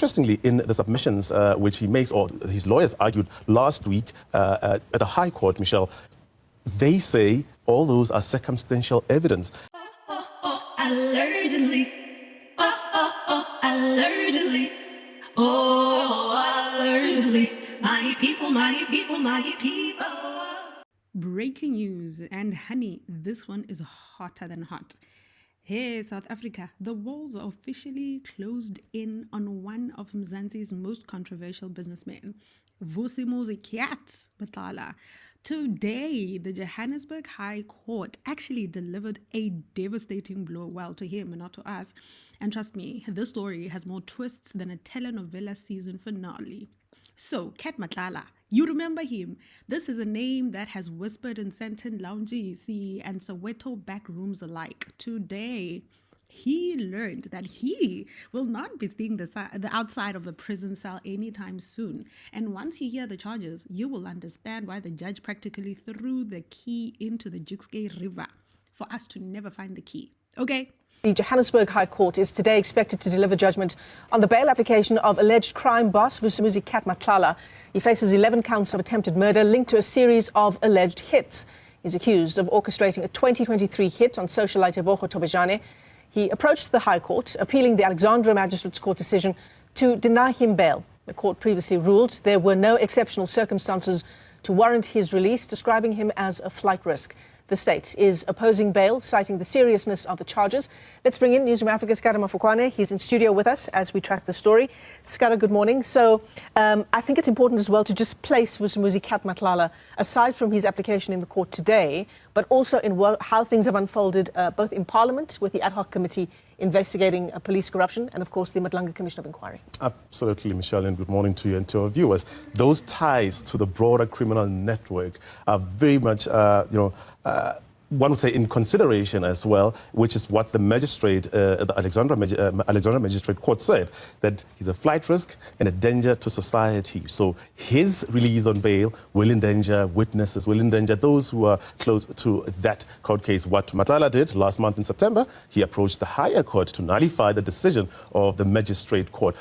Interestingly, in the submissions which he makes, or his lawyers argued last week at the High Court, Michelle, they say all those are circumstantial evidence. Allegedly. Allegedly. Oh, allegedly. My people, my people, my people. Breaking news, and honey, this one is hotter than hot. Here, South Africa, the walls are officially closed in on one of Mzansi's most controversial businessmen, Vusimuzi Cat Matlala. Today, the Johannesburg High Court actually delivered a devastating blow, well, to him and not to us. And trust me, this story has more twists than a telenovela season finale. So, Cat Matlala, you remember him. This is a name that has whispered in Sandton lounges and Soweto back rooms alike. Today, he learned that he will not be seeing the outside of the prison cell anytime soon. And once you hear the charges, you will understand why the judge practically threw the key into the Jukskei River for us to never find the key. Okay? The Johannesburg High Court is today expected to deliver judgment on the bail application of alleged crime boss Vusimuzi Cat Matlala. He faces 11 counts of attempted murder linked to a series of alleged hits. He's accused of orchestrating a 2023 hit on socialite Tebogo Tobejane. He approached the High Court, appealing the Alexandra Magistrates Court decision to deny him bail. The court previously ruled there were no exceptional circumstances to warrant his release, describing him as a flight risk. The state is opposing bail, citing the seriousness of the charges. Let's bring in Newsroom Africa's Skara Mafukwane. He's in studio with us as we track the story. Skara, good morning. So I think it's important as well to just place Vusimuzi Cat Matlala aside from his application in the court today, but also in how things have unfolded both in Parliament with the ad hoc committee investigating police corruption and, of course, the Matlanga Commission of Inquiry. Absolutely, Michelle, and good morning to you and to our viewers. Those ties to the broader criminal network are very much, one would say in consideration as well, which is what the magistrate, the Alexandra Magistrate Court said, that he's a flight risk and a danger to society. So his release on bail will endanger witnesses, will endanger those who are close to that court case. What Matlala did last month in September, he approached the higher court to nullify the decision of the magistrate court.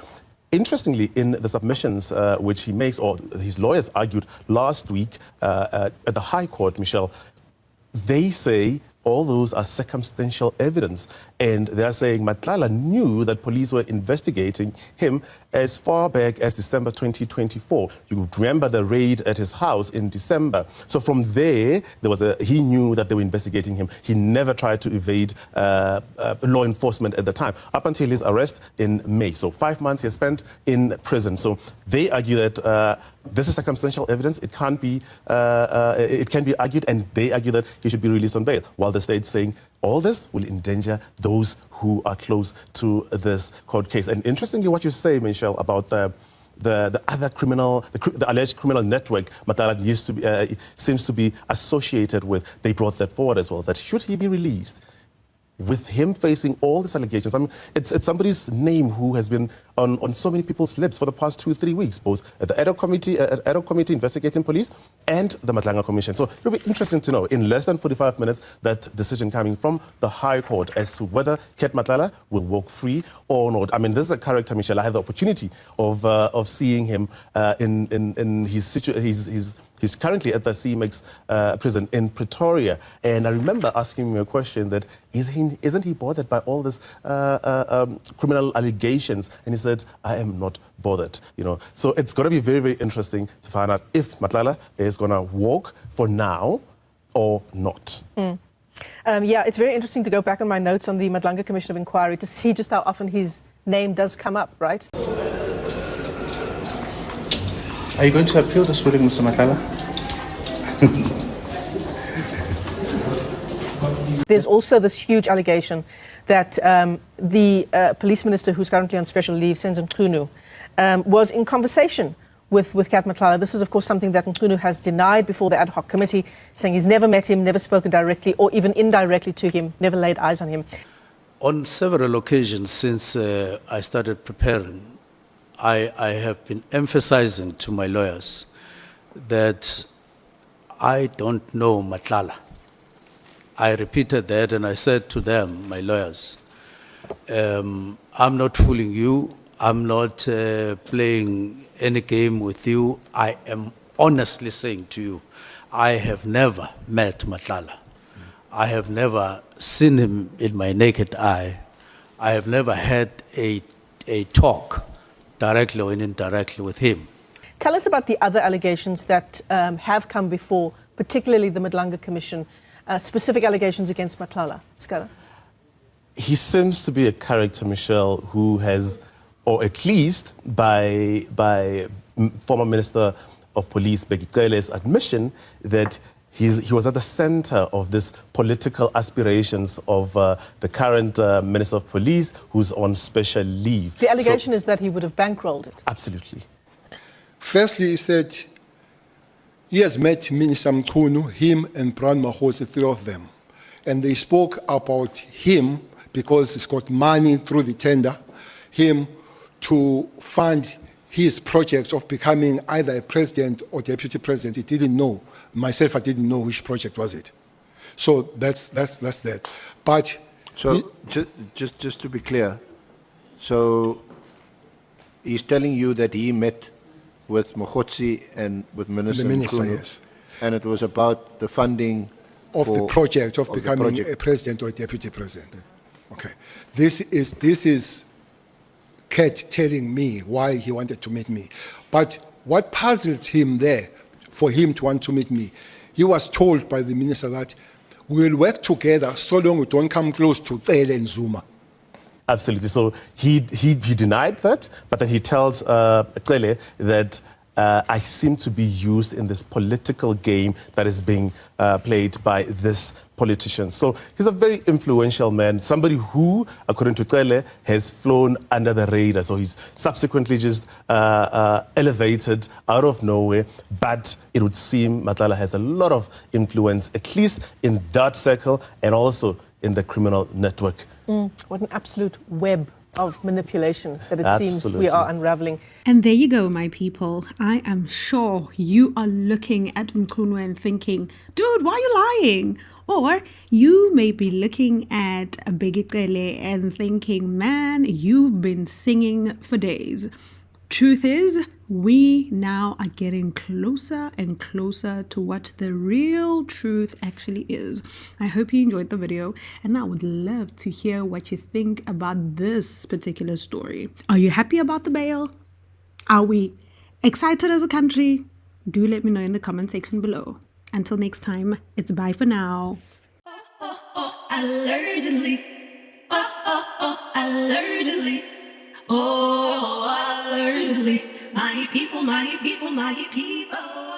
Interestingly, in the submissions which he makes, or his lawyers argued last week at the High Court, Michelle, they say all those are circumstantial evidence. And they're saying Matlala knew that police were investigating him as far back as December 2024. You remember the raid at his house in December. So from there, he knew that they were investigating him. He never tried to evade law enforcement at the time, up until his arrest in May. So 5 months he spent in prison. So they argue that this is circumstantial evidence. It can't be, it can be argued, and they argue that he should be released on bail, while the state's saying all this will endanger those who are close to this court case. And interestingly, what you say, Michelle, about the other criminal, the alleged criminal network Matlala seems to be associated with, they brought that forward as well, that should he be released, with him facing all these allegations. I mean, it's somebody's name who has been on so many people's lips for the past 2-3 weeks, both at the ad hoc committee investigating police and the Matlanga Commission. So it'll be interesting to know, in less than 45 minutes, that decision coming from the High Court as to whether Cat Matlala will walk free or not. I mean, this is a character, Michelle, I had the opportunity of seeing him in his situation. He's currently at the CMX prison in Pretoria. And I remember asking him a question that, isn't he bothered by all this criminal allegations? And he said, I am not bothered. So it's going to be very, very interesting to find out if Matlala is going to walk for now or not. Yeah, it's very interesting to go back on my notes on the Matlanga Commission of Inquiry to see just how often his name does come up, right? Are you going to appeal this ruling, Mr. Matlala? There's also this huge allegation that the police minister, who's currently on special leave, Senzo Mchunu, was in conversation with Cat Matlala. This is, of course, something that Mchunu has denied before the ad hoc committee, saying he's never met him, never spoken directly or even indirectly to him, never laid eyes on him. On several occasions since I started preparing, I have been emphasizing to my lawyers that I don't know Matlala. I repeated that and I said to them, my lawyers, I'm not fooling you. I'm not playing any game with you. I am honestly saying to you, I have never met Matlala. I have never seen him in my naked eye. I have never had a talk directly or indirectly with him. Tell us about the other allegations that have come before, particularly the Madlanga Commission, specific allegations against Matlala. Skala. He seems to be a character, Michelle, who has, or at least by former Minister of Police Bheki Cele's admission, that he was at the center of this political aspirations of the current Minister of Police, who's on special leave. The allegation is that he would have bankrolled it. Absolutely. Firstly, he said he has met Minister Mchunu, him and Brand Mahos, three of them. And they spoke about him, because he's got money through the tender, him to fund his project of becoming either a president or deputy president. He didn't know. Myself, I didn't know which project was it. So that's that. But so just to be clear, so he's telling you that he met with Mogotsi and with Minister Mchunu, yes, and it was about the funding of the project of becoming a president or a deputy president. Okay, this is Cat telling me why he wanted to meet me. But what puzzled him there, for him to want to meet me, he was told by the minister that we will work together so long we don't come close to Cele and Zuma. Absolutely. So he denied that, but then he tells Cele that I seem to be used in this political game that is being played by this politician. So he's a very influential man, somebody who, according to Cele, has flown under the radar. So he's subsequently just elevated out of nowhere. But it would seem Matlala has a lot of influence, at least in that circle and also in the criminal network. What an absolute web of manipulation that it seems Absolutely. we are unraveling. And there you go, my people. I am sure you are looking at Mchunu and thinking, dude, why are you lying? Or you may be looking at Bheki Cele and thinking, man, you've been singing for days. Truth is, we now are getting closer and closer to what the real truth actually is. I hope you enjoyed the video, and I would love to hear what you think about this particular story. Are you happy about the bail? Are we excited as a country? Do let me know in the comment section below. Until next time, it's bye for now. Allegedly. Allegedly. Oh, allegedly. My people, my people, my people.